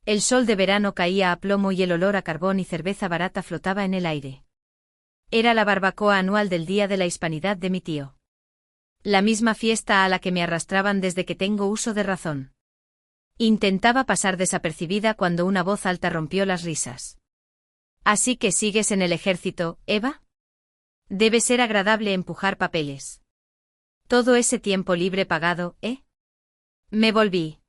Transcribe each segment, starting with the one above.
El sol de verano caía a plomo y el olor a carbón y cerveza barata flotaba en el aire. Era la barbacoa anual del Día de la Hispanidad de mi tío. La misma fiesta a la que me arrastraban desde que tengo uso de razón. Intentaba pasar desapercibida cuando una voz alta rompió las risas. ¿Así que sigues en el ejército, Eva? Debe ser agradable empujar papeles. Todo ese tiempo libre pagado, ¿eh? Me volví.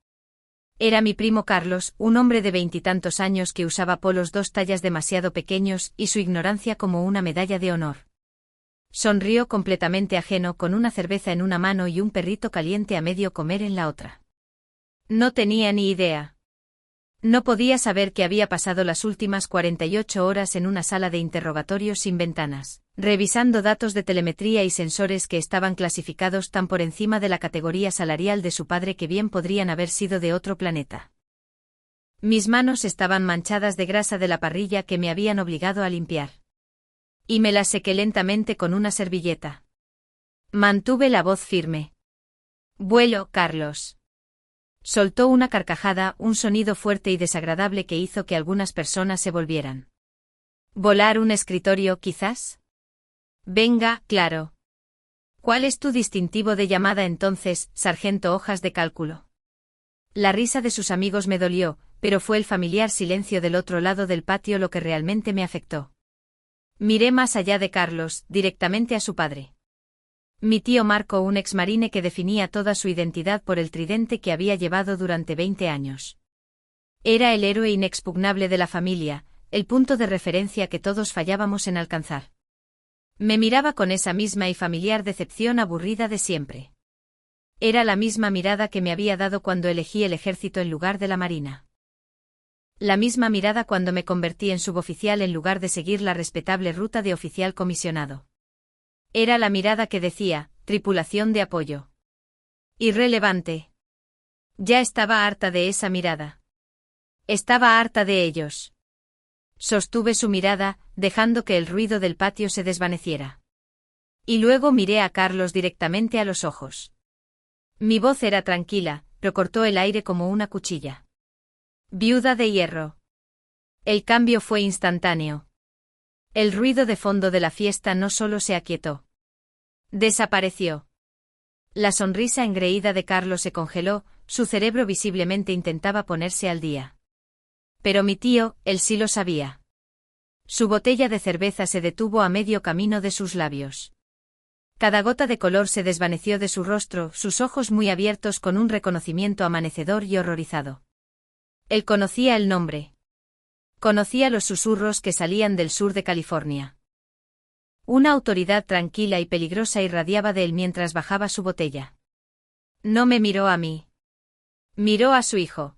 Era mi primo Carlos, un hombre de 20 años que usaba polos 2 tallas demasiado pequeños y su ignorancia como una medalla de honor. Sonrió completamente ajeno con una cerveza en una mano y un perrito caliente a medio comer en la otra. No tenía ni idea. No podía saber que había pasado las últimas 48 horas en una sala de interrogatorios sin ventanas, revisando datos de telemetría y sensores que estaban clasificados tan por encima de la categoría salarial de su padre que bien podrían haber sido de otro planeta. Mis manos estaban manchadas de grasa de la parrilla que me habían obligado a limpiar. Y me las sequé lentamente con una servilleta. Mantuve la voz firme. Vuelo, Carlos. Soltó una carcajada, un sonido fuerte y desagradable que hizo que algunas personas se volvieran. ¿Volar un escritorio, quizás? Venga, claro. ¿Cuál es tu distintivo de llamada entonces, sargento hojas de cálculo? La risa de sus amigos me dolió, pero fue el familiar silencio del otro lado del patio lo que realmente me afectó. Miré más allá de Carlos, directamente a su padre. Mi tío Marco, un exmarine que definía toda su identidad por el tridente que había llevado durante 20 años. Era el héroe inexpugnable de la familia, el punto de referencia que todos fallábamos en alcanzar. Me miraba con esa misma y familiar decepción aburrida de siempre. Era la misma mirada que me había dado cuando elegí el ejército en lugar de la marina. La misma mirada cuando me convertí en suboficial en lugar de seguir la respetable ruta de oficial comisionado. Era la mirada que decía, tripulación de apoyo. Irrelevante. Ya estaba harta de esa mirada. Estaba harta de ellos. Sostuve su mirada, dejando que el ruido del patio se desvaneciera. Y luego miré a Carlos directamente a los ojos. Mi voz era tranquila, pero cortó el aire como una cuchilla. Viuda de hierro. El cambio fue instantáneo. El ruido de fondo de la fiesta no solo se aquietó. Desapareció. La sonrisa engreída de Carlos se congeló, su cerebro visiblemente intentaba ponerse al día. Pero mi tío, él sí lo sabía. Su botella de cerveza se detuvo a medio camino de sus labios. Cada gota de color se desvaneció de su rostro, sus ojos muy abiertos con un reconocimiento amanecedor y horrorizado. Él conocía el nombre. Conocía los susurros que salían del sur de California. Una autoridad tranquila y peligrosa irradiaba de él mientras bajaba su botella. No me miró a mí. Miró a su hijo.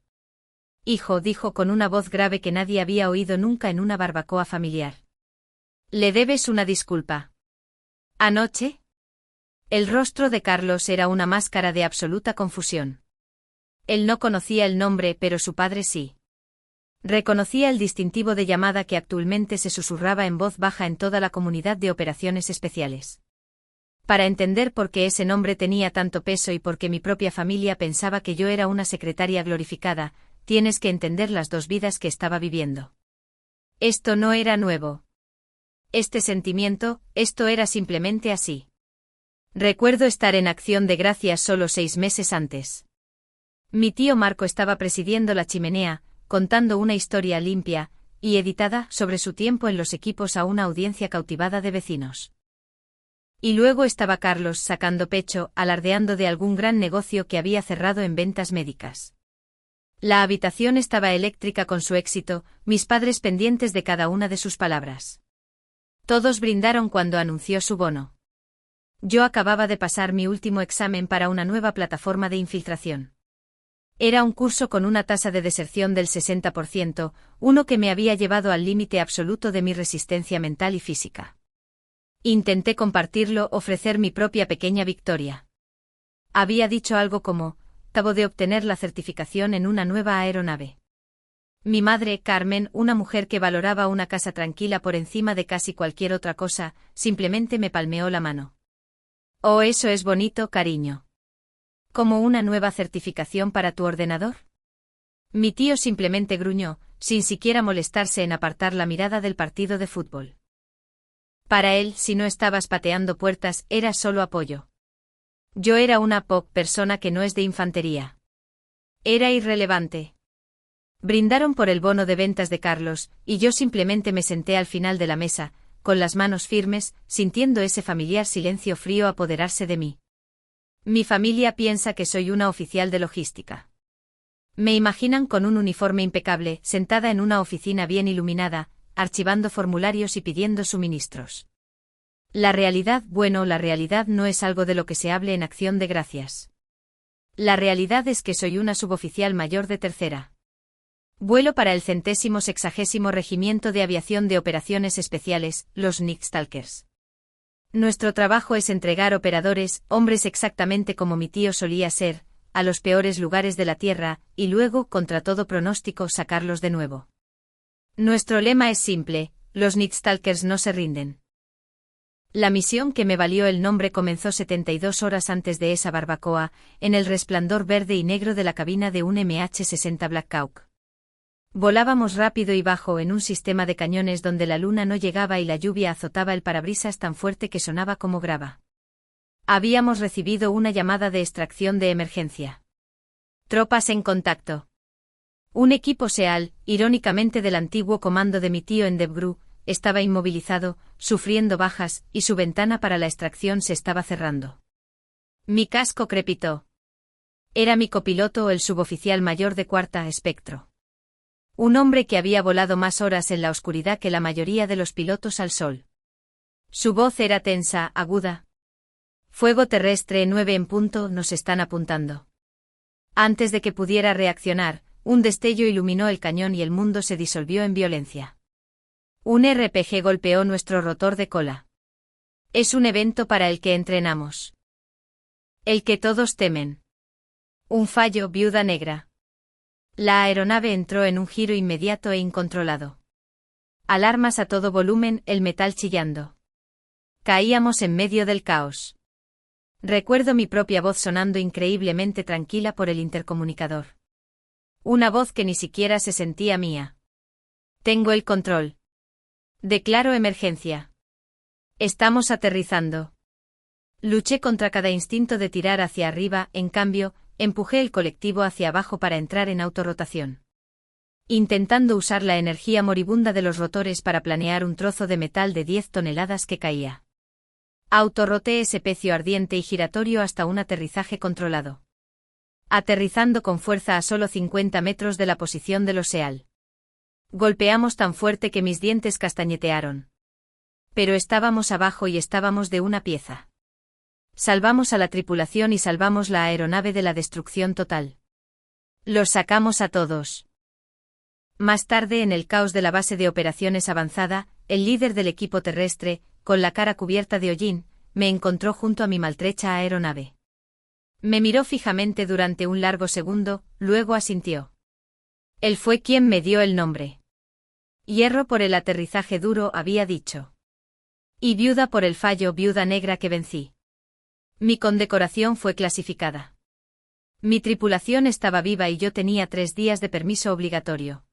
Hijo, dijo con una voz grave que nadie había oído nunca en una barbacoa familiar. Le debes una disculpa. ¿Anoche? El rostro de Carlos era una máscara de absoluta confusión. Él no conocía el nombre, pero su padre sí. Reconocía el distintivo de llamada que actualmente se susurraba en voz baja en toda la comunidad de operaciones especiales. Para entender por qué ese nombre tenía tanto peso y por qué mi propia familia pensaba que yo era una secretaria glorificada, tienes que entender las dos vidas que estaba viviendo. Esto no era nuevo. Este sentimiento, esto era simplemente así. Recuerdo estar en Acción de Gracias solo 6 meses antes. Mi tío Marco estaba presidiendo la chimenea, contando una historia limpia y editada sobre su tiempo en los equipos a una audiencia cautivada de vecinos. Y luego estaba Carlos sacando pecho, alardeando de algún gran negocio que había cerrado en ventas médicas. La habitación estaba eléctrica con su éxito, mis padres pendientes de cada una de sus palabras. Todos brindaron cuando anunció su bono. Yo acababa de pasar mi último examen para una nueva plataforma de infiltración. Era un curso con una tasa de deserción del 60%, uno que me había llevado al límite absoluto de mi resistencia mental y física. Intenté compartirlo, ofrecer mi propia pequeña victoria. Había dicho algo como, acabo de obtener la certificación en una nueva aeronave. Mi madre, Carmen, una mujer que valoraba una casa tranquila por encima de casi cualquier otra cosa, simplemente me palmeó la mano. Oh, eso es bonito, cariño. ¿Como una nueva certificación para tu ordenador? Mi tío simplemente gruñó, sin siquiera molestarse en apartar la mirada del partido de fútbol. Para él, si no estabas pateando puertas, era solo apoyo. Yo era una persona que no es de infantería. Era irrelevante. Brindaron por el bono de ventas de Carlos, y yo simplemente me senté al final de la mesa, con las manos firmes, sintiendo ese familiar silencio frío apoderarse de mí. Mi familia piensa que soy una oficial de logística. Me imaginan con un uniforme impecable, sentada en una oficina bien iluminada, archivando formularios y pidiendo suministros. La realidad no es algo de lo que se hable en Acción de Gracias. La realidad es que soy una suboficial mayor de tercera. Vuelo para el 160º Regimiento de Aviación de Operaciones Especiales, los Night Stalkers. Nuestro trabajo es entregar operadores, hombres exactamente como mi tío solía ser, a los peores lugares de la Tierra, y luego, contra todo pronóstico, sacarlos de nuevo. Nuestro lema es simple: los Night Stalkers no se rinden. La misión que me valió el nombre comenzó 72 horas antes de esa barbacoa, en el resplandor verde y negro de la cabina de un MH-60 Black Hawk. Volábamos rápido y bajo en un sistema de cañones donde la luna no llegaba y la lluvia azotaba el parabrisas tan fuerte que sonaba como grava. Habíamos recibido una llamada de extracción de emergencia. Tropas en contacto. Un equipo SEAL, irónicamente del antiguo comando de mi tío en Debgru, estaba inmovilizado, sufriendo bajas, y su ventana para la extracción se estaba cerrando. Mi casco crepitó. Era mi copiloto, el suboficial mayor de cuarta espectro. Un hombre que había volado más horas en la oscuridad que la mayoría de los pilotos al sol. Su voz era tensa, aguda. Fuego terrestre 9 en punto, nos están apuntando. Antes de que pudiera reaccionar, un destello iluminó el cañón y el mundo se disolvió en violencia. Un RPG golpeó nuestro rotor de cola. Es un evento para el que entrenamos. El que todos temen. Un fallo, viuda negra. La aeronave entró en un giro inmediato e incontrolado. Alarmas a todo volumen, el metal chillando. Caíamos en medio del caos. Recuerdo mi propia voz sonando increíblemente tranquila por el intercomunicador. Una voz que ni siquiera se sentía mía. Tengo el control. Declaro emergencia. Estamos aterrizando. Luché contra cada instinto de tirar hacia arriba, en cambio, empujé el colectivo hacia abajo para entrar en autorrotación. Intentando usar la energía moribunda de los rotores para planear un trozo de metal de 10 toneladas que caía. Autorroté ese pecio ardiente y giratorio hasta un aterrizaje controlado. Aterrizando con fuerza a solo 50 metros de la posición de los SEAL. Golpeamos tan fuerte que mis dientes castañetearon. Pero estábamos abajo y estábamos de una pieza. Salvamos a la tripulación y salvamos la aeronave de la destrucción total. Los sacamos a todos. Más tarde, en el caos de la base de operaciones avanzada, el líder del equipo terrestre, con la cara cubierta de hollín, me encontró junto a mi maltrecha aeronave. Me miró fijamente durante un largo segundo, luego asintió. Él fue quien me dio el nombre. Hierro por el aterrizaje duro, había dicho. Y viuda por el fallo, viuda negra que vencí. Mi condecoración fue clasificada. Mi tripulación estaba viva y yo tenía 3 días de permiso obligatorio.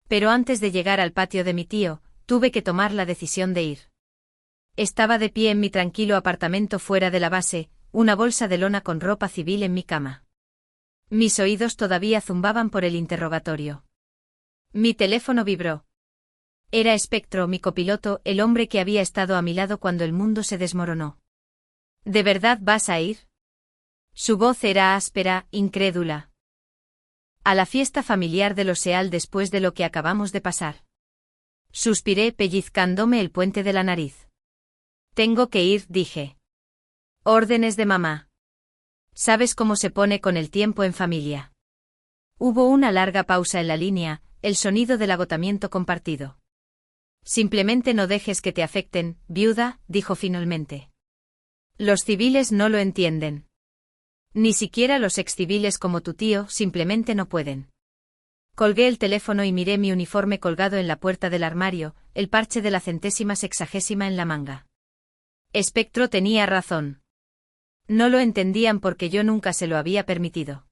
Pero antes de llegar al patio de mi tío, tuve que tomar la decisión de ir. Estaba de pie en mi tranquilo apartamento fuera de la base, una bolsa de lona con ropa civil en mi cama. Mis oídos todavía zumbaban por el interrogatorio. Mi teléfono vibró. Era Spectro, mi copiloto, el hombre que había estado a mi lado cuando el mundo se desmoronó. ¿De verdad vas a ir? Su voz era áspera, incrédula. A la fiesta familiar de los SEAL después de lo que acabamos de pasar. Suspiré pellizcándome el puente de la nariz. Tengo que ir, dije. Órdenes de mamá. ¿Sabes cómo se pone con el tiempo en familia? Hubo una larga pausa en la línea, el sonido del agotamiento compartido. Simplemente no dejes que te afecten, viuda, dijo finalmente. Los civiles no lo entienden. Ni siquiera los exciviles como tu tío simplemente no pueden. Colgué el teléfono y miré mi uniforme colgado en la puerta del armario, el parche de la 160ª en la manga. Spectro tenía razón. No lo entendían porque yo nunca se lo había permitido.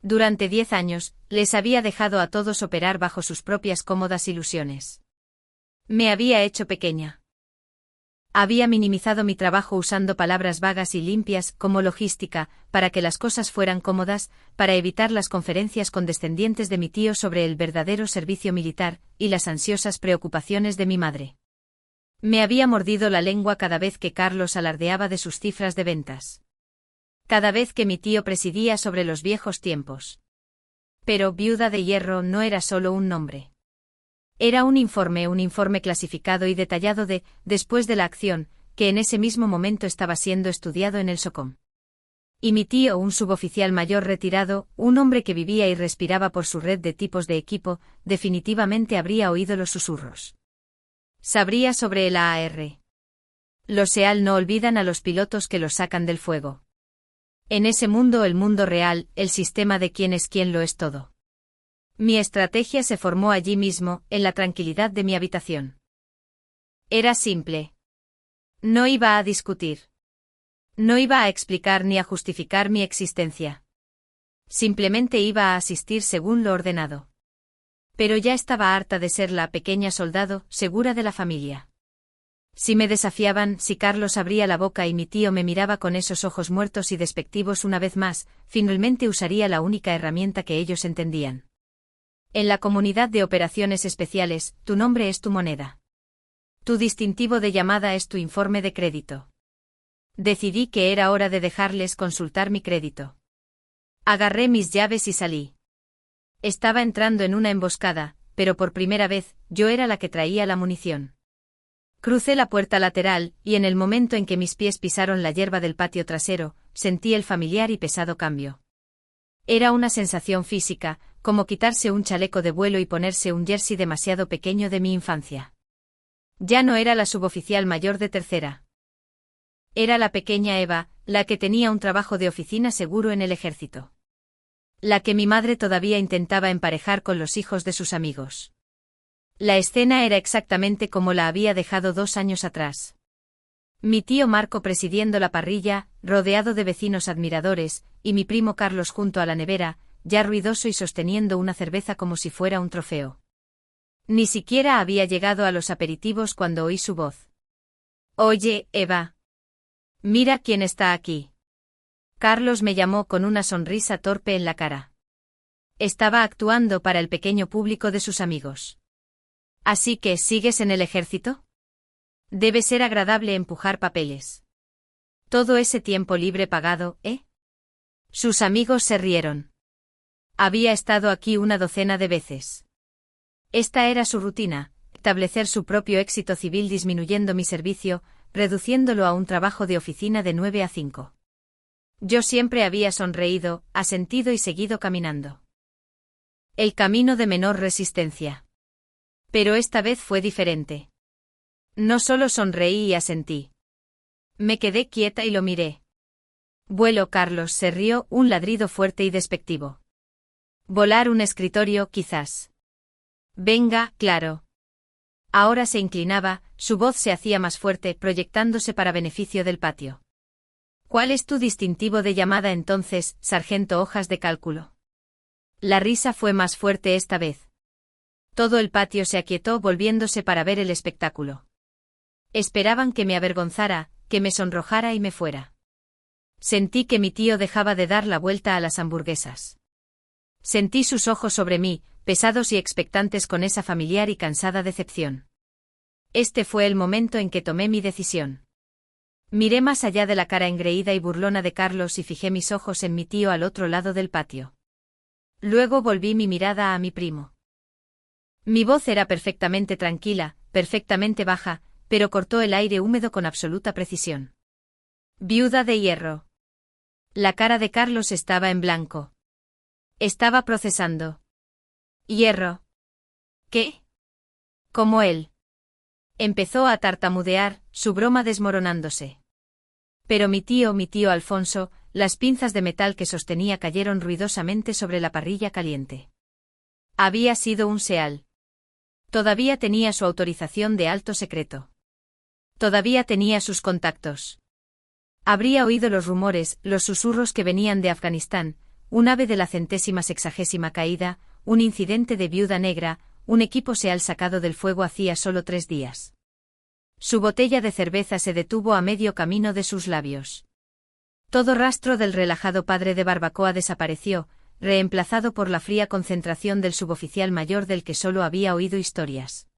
Durante 10 años, les había dejado a todos operar bajo sus propias cómodas ilusiones. Me había hecho pequeña. Había minimizado mi trabajo usando palabras vagas y limpias, como logística, para que las cosas fueran cómodas, para evitar las conferencias condescendientes de mi tío sobre el verdadero servicio militar, y las ansiosas preocupaciones de mi madre. Me había mordido la lengua cada vez que Carlos alardeaba de sus cifras de ventas. Cada vez que mi tío presidía sobre los viejos tiempos. Pero Viuda de Hierro no era solo un nombre. Era un informe clasificado y detallado después de la acción, que en ese mismo momento estaba siendo estudiado en el SOCOM. Y mi tío, un suboficial mayor retirado, un hombre que vivía y respiraba por su red de tipos de equipo, definitivamente habría oído los susurros. Sabría sobre el AAR. Los SEAL no olvidan a los pilotos que los sacan del fuego. En ese mundo, el mundo real, el sistema de quién es quién lo es todo. Mi estrategia se formó allí mismo, en la tranquilidad de mi habitación. Era simple. No iba a discutir. No iba a explicar ni a justificar mi existencia. Simplemente iba a asistir según lo ordenado. Pero ya estaba harta de ser la pequeña soldado, segura de la familia. Si me desafiaban, si Carlos abría la boca y mi tío me miraba con esos ojos muertos y despectivos una vez más, finalmente usaría la única herramienta que ellos entendían. En la comunidad de operaciones especiales, tu nombre es tu moneda. Tu distintivo de llamada es tu informe de crédito. Decidí que era hora de dejarles consultar mi crédito. Agarré mis llaves y salí. Estaba entrando en una emboscada, pero por primera vez, yo era la que traía la munición. Crucé la puerta lateral, y en el momento en que mis pies pisaron la hierba del patio trasero, sentí el familiar y pesado cambio. Era una sensación física, como quitarse un chaleco de vuelo y ponerse un jersey demasiado pequeño de mi infancia. Ya no era la suboficial mayor de tercera. Era la pequeña Eva, la que tenía un trabajo de oficina seguro en el ejército. La que mi madre todavía intentaba emparejar con los hijos de sus amigos. La escena era exactamente como la había dejado 2 años atrás. Mi tío Marco presidiendo la parrilla, rodeado de vecinos admiradores, y mi primo Carlos junto a la nevera, ya ruidoso y sosteniendo una cerveza como si fuera un trofeo. Ni siquiera había llegado a los aperitivos cuando oí su voz. «Oye, Eva. Mira quién está aquí». Carlos me llamó con una sonrisa torpe en la cara. Estaba actuando para el pequeño público de sus amigos. «¿Así que sigues en el ejército? Debe ser agradable empujar papeles. Todo ese tiempo libre pagado, ¿eh?» Sus amigos se rieron. Había estado aquí una docena de veces. Esta era su rutina, establecer su propio éxito civil disminuyendo mi servicio, reduciéndolo a un trabajo de oficina de 9 a 5. Yo siempre había sonreído, asentido y seguido caminando. El camino de menor resistencia. Pero esta vez fue diferente. No solo sonreí y asentí. Me quedé quieta y lo miré. Vuelo. Carlos se rió, un ladrido fuerte y despectivo. Volar un escritorio, quizás. Venga, claro. Ahora se inclinaba, su voz se hacía más fuerte, proyectándose para beneficio del patio. ¿Cuál es tu distintivo de llamada entonces, sargento Hojas de Cálculo? La risa fue más fuerte esta vez. Todo el patio se aquietó volviéndose para ver el espectáculo. Esperaban que me avergonzara, que me sonrojara y me fuera. Sentí que mi tío dejaba de dar la vuelta a las hamburguesas. Sentí sus ojos sobre mí, pesados y expectantes con esa familiar y cansada decepción. Este fue el momento en que tomé mi decisión. Miré más allá de la cara engreída y burlona de Carlos y fijé mis ojos en mi tío al otro lado del patio. Luego volví mi mirada a mi primo. Mi voz era perfectamente tranquila, perfectamente baja, pero cortó el aire húmedo con absoluta precisión. Viuda de Hierro. La cara de Carlos estaba en blanco. Estaba procesando. Hierro. ¿Qué? Como él. Empezó a tartamudear, su broma desmoronándose. Pero mi tío Alfonso, las pinzas de metal que sostenía cayeron ruidosamente sobre la parrilla caliente. Había sido un SEAL. Todavía tenía su autorización de alto secreto. Todavía tenía sus contactos. Habría oído los rumores, los susurros que venían de Afganistán, un ave de la 160ª caída, un incidente de viuda negra, un equipo SEAL sacado del fuego hacía solo 3 días. Su botella de cerveza se detuvo a medio camino de sus labios. Todo rastro del relajado padre de barbacoa desapareció, reemplazado por la fría concentración del suboficial mayor del que solo había oído historias.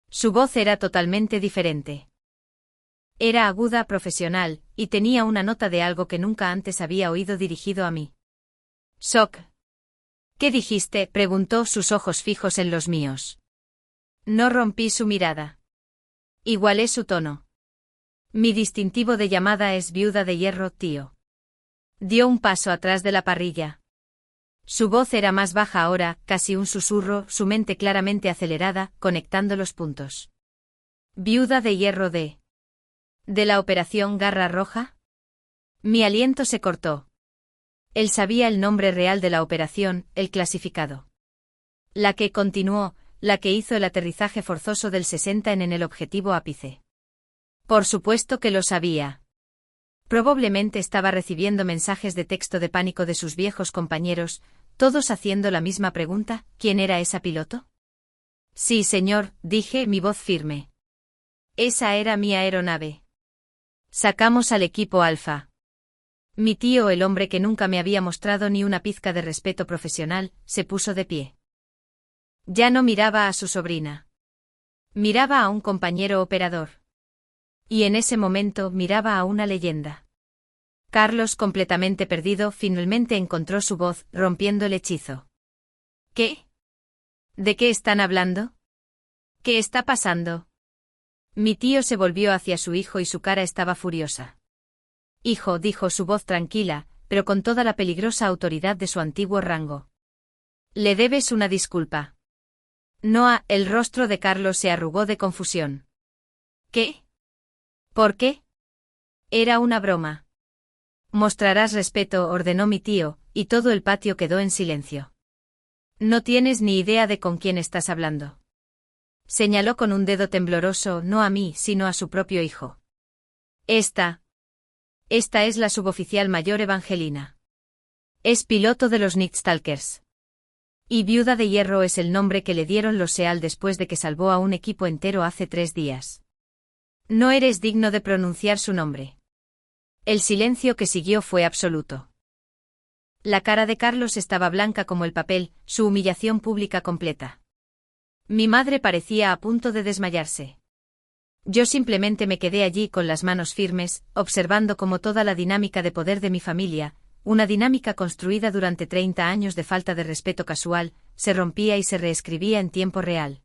Su voz era totalmente diferente. Era aguda, profesional, y tenía una nota de algo que nunca antes había oído dirigido a mí. «Shock». «¿Qué dijiste?», preguntó, sus ojos fijos en los míos. No rompí su mirada. Igualé su tono. «Mi distintivo de llamada es Viuda de Hierro, tío». Dio un paso atrás de la parrilla. Su voz era más baja ahora, casi un susurro, su mente claramente acelerada, conectando los puntos. «Viuda de Hierro de la Operación Garra Roja». Mi aliento se cortó. Él sabía el nombre real de la operación, el clasificado. La que continuó, la que hizo el aterrizaje forzoso del 60 en el objetivo ápice. Por supuesto que lo sabía. Probablemente estaba recibiendo mensajes de texto de pánico de sus viejos compañeros, todos haciendo la misma pregunta: ¿quién era esa piloto? Sí, señor, dije, mi voz firme. Esa era mi aeronave. Sacamos al equipo Alfa. Mi tío, el hombre que nunca me había mostrado ni una pizca de respeto profesional, se puso de pie. Ya no miraba a su sobrina. Miraba a un compañero operador. Y en ese momento miraba a una leyenda. Carlos, completamente perdido, finalmente encontró su voz, rompiendo el hechizo. ¿Qué? ¿De qué están hablando? ¿Qué está pasando? Mi tío se volvió hacia su hijo y su cara estaba furiosa. Hijo, dijo, su voz tranquila, pero con toda la peligrosa autoridad de su antiguo rango. Le debes una disculpa. Noah, el rostro de Carlos se arrugó de confusión. ¿Qué? ¿Por qué? Era una broma. Mostrarás respeto, ordenó mi tío, y todo el patio quedó en silencio. No tienes ni idea de con quién estás hablando. Señaló con un dedo tembloroso, no a mí, sino a su propio hijo. Esta es la suboficial mayor Evangelina. Es piloto de los Nightstalkers. Y Viuda de Hierro es el nombre que le dieron los SEAL después de que salvó a un equipo entero hace 3 días. No eres digno de pronunciar su nombre. El silencio que siguió fue absoluto. La cara de Carlos estaba blanca como el papel, su humillación pública completa. Mi madre parecía a punto de desmayarse. Yo simplemente me quedé allí con las manos firmes, observando cómo toda la dinámica de poder de mi familia, una dinámica construida durante 30 años de falta de respeto casual, se rompía y se reescribía en tiempo real.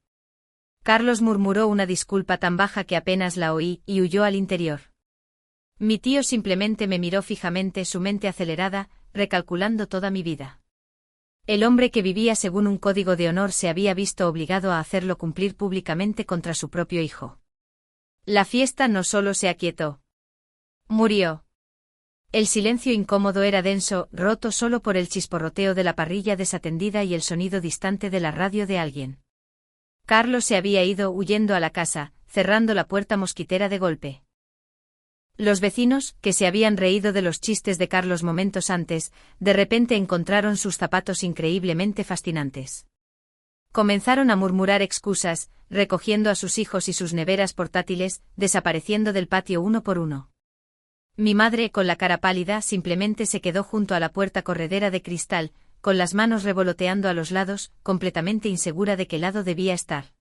Carlos murmuró una disculpa tan baja que apenas la oí, y huyó al interior. Mi tío simplemente me miró fijamente, su mente acelerada, recalculando toda mi vida. El hombre que vivía según un código de honor se había visto obligado a hacerlo cumplir públicamente contra su propio hijo. La fiesta no solo se aquietó. Murió. El silencio incómodo era denso, roto solo por el chisporroteo de la parrilla desatendida y el sonido distante de la radio de alguien. Carlos se había ido huyendo a la casa, cerrando la puerta mosquitera de golpe. Los vecinos, que se habían reído de los chistes de Carlos momentos antes, de repente encontraron sus zapatos increíblemente fascinantes. Comenzaron a murmurar excusas, recogiendo a sus hijos y sus neveras portátiles, desapareciendo del patio uno por uno. Mi madre, con la cara pálida, simplemente se quedó junto a la puerta corredera de cristal, con las manos revoloteando a los lados, completamente insegura de qué lado debía estar.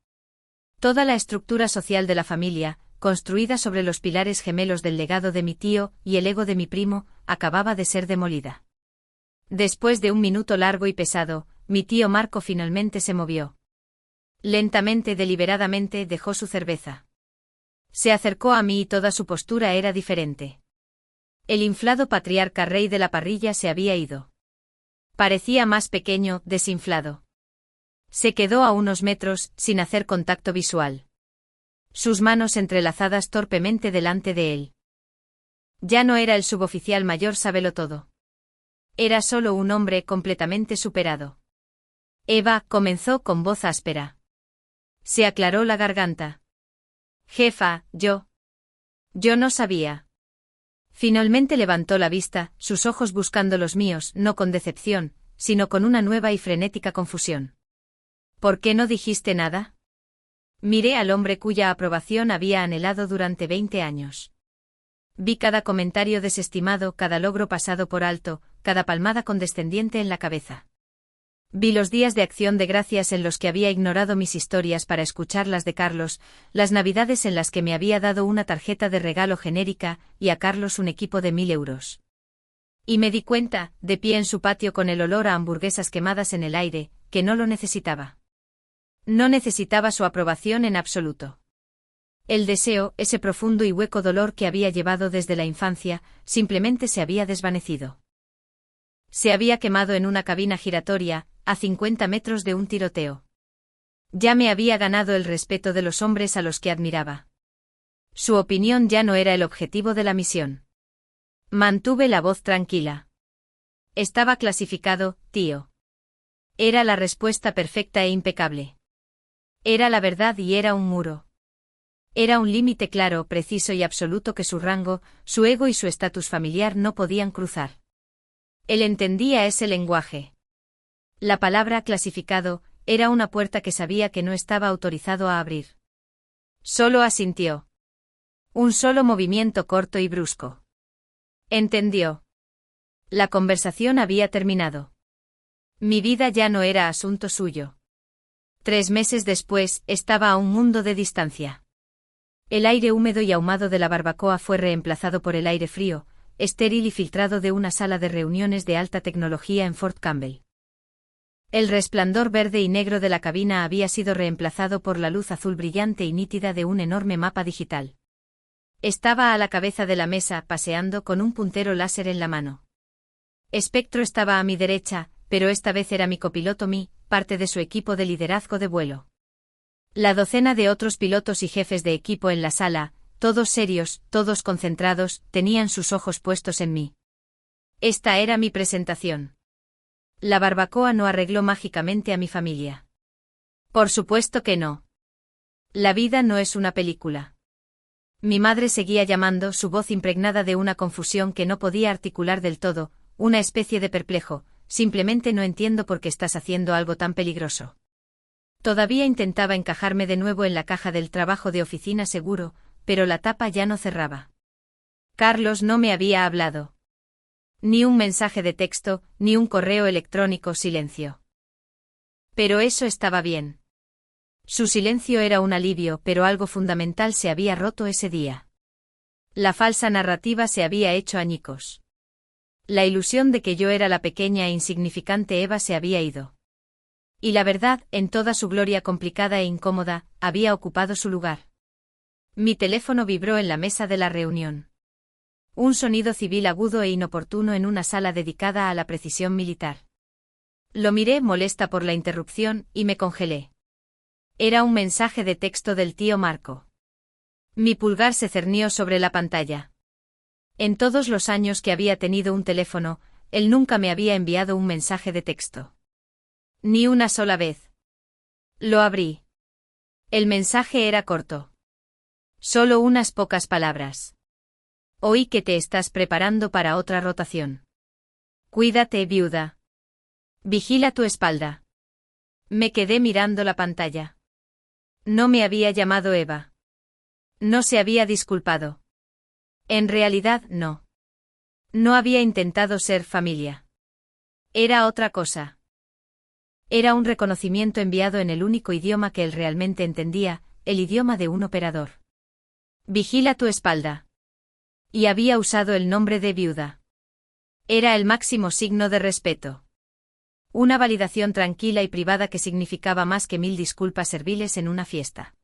Toda la estructura social de la familia, construida sobre los pilares gemelos del legado de mi tío y el ego de mi primo, acababa de ser demolida. Después de un minuto largo y pesado, mi tío Marco finalmente se movió. Lentamente, deliberadamente, dejó su cerveza. Se acercó a mí y toda su postura era diferente. El inflado patriarca rey de la parrilla se había ido. Parecía más pequeño, desinflado. Se quedó a unos metros, sin hacer contacto visual. Sus manos entrelazadas torpemente delante de él. Ya no era el suboficial mayor sabelotodo. Era solo un hombre completamente superado. Eva, comenzó con voz áspera. Se aclaró la garganta. Jefa, yo no sabía. Finalmente levantó la vista, sus ojos buscando los míos, no con decepción, sino con una nueva y frenética confusión. ¿Por qué no dijiste nada? Miré al hombre cuya aprobación había anhelado durante 20 años. Vi cada comentario desestimado, cada logro pasado por alto, cada palmada condescendiente en la cabeza. Vi los días de acción de gracias en los que había ignorado mis historias para escuchar las de Carlos, las navidades en las que me había dado una tarjeta de regalo genérica y a Carlos un equipo de 1000 euros. Y me di cuenta, de pie en su patio con el olor a hamburguesas quemadas en el aire, que no lo necesitaba. No necesitaba su aprobación en absoluto. El deseo, ese profundo y hueco dolor que había llevado desde la infancia, simplemente se había desvanecido. Se había quemado en una cabina giratoria, a 50 metros de un tiroteo. Ya me había ganado el respeto de los hombres a los que admiraba. Su opinión ya no era el objetivo de la misión. Mantuve la voz tranquila. Estaba clasificado, tío. Era la respuesta perfecta e impecable. Era la verdad y era un muro. Era un límite claro, preciso y absoluto que su rango, su ego y su estatus familiar no podían cruzar. Él entendía ese lenguaje. La palabra clasificado era una puerta que sabía que no estaba autorizado a abrir. Solo asintió. Un solo movimiento corto y brusco. Entendió. La conversación había terminado. Mi vida ya no era asunto suyo. 3 meses después, estaba a un mundo de distancia. El aire húmedo y ahumado de la barbacoa fue reemplazado por el aire frío, estéril y filtrado de una sala de reuniones de alta tecnología en Fort Campbell. El resplandor verde y negro de la cabina había sido reemplazado por la luz azul brillante y nítida de un enorme mapa digital. Estaba a la cabeza de la mesa, paseando con un puntero láser en la mano. Spectro estaba a mi derecha, pero esta vez era mi copiloto parte de su equipo de liderazgo de vuelo. La docena de otros pilotos y jefes de equipo en la sala, todos serios, todos concentrados, tenían sus ojos puestos en mí. Esta era mi presentación. La barbacoa no arregló mágicamente a mi familia. Por supuesto que no. La vida no es una película. Mi madre seguía llamando, su voz impregnada de una confusión que no podía articular del todo, una especie de perplejo, simplemente no entiendo por qué estás haciendo algo tan peligroso. Todavía intentaba encajarme de nuevo en la caja del trabajo de oficina seguro, pero la tapa ya no cerraba. Carlos no me había hablado. Ni un mensaje de texto, ni un correo electrónico, silencio. Pero eso estaba bien. Su silencio era un alivio, pero algo fundamental se había roto ese día. La falsa narrativa se había hecho añicos. La ilusión de que yo era la pequeña e insignificante Eva se había ido. Y la verdad, en toda su gloria complicada e incómoda, había ocupado su lugar. Mi teléfono vibró en la mesa de la reunión. Un sonido civil agudo e inoportuno en una sala dedicada a la precisión militar. Lo miré molesta por la interrupción y me congelé. Era un mensaje de texto del tío Marco. Mi pulgar se cernió sobre la pantalla. En todos los años que había tenido un teléfono, él nunca me había enviado un mensaje de texto. Ni una sola vez. Lo abrí. El mensaje era corto. Solo unas pocas palabras. Oí que te estás preparando para otra rotación. Cuídate, viuda. Vigila tu espalda. Me quedé mirando la pantalla. No me había llamado Eva. No se había disculpado. En realidad, no. No había intentado ser familia. Era otra cosa. Era un reconocimiento enviado en el único idioma que él realmente entendía, el idioma de un operador. Vigila tu espalda. Y había usado el nombre de viuda. Era el máximo signo de respeto. Una validación tranquila y privada que significaba más que 1000 disculpas serviles en una fiesta.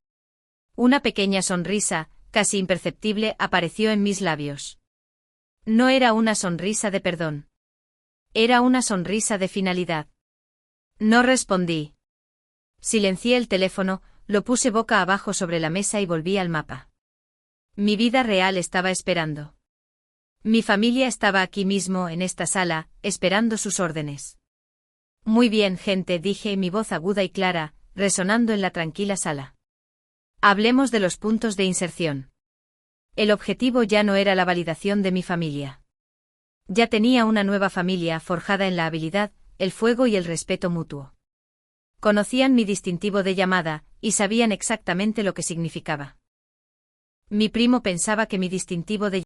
Una pequeña sonrisa, casi imperceptible, apareció en mis labios. No era una sonrisa de perdón. Era una sonrisa de finalidad. No respondí. Silencié el teléfono, lo puse boca abajo sobre la mesa y volví al mapa. Mi vida real estaba esperando. Mi familia estaba aquí mismo, en esta sala, esperando sus órdenes. Muy bien, gente, dije, mi voz aguda y clara, resonando en la tranquila sala. Hablemos de los puntos de inserción. El objetivo ya no era la validación de mi familia. Ya tenía una nueva familia forjada en la habilidad, el fuego y el respeto mutuo. Conocían mi distintivo de llamada, y sabían exactamente lo que significaba. Mi primo pensaba que mi distintivo de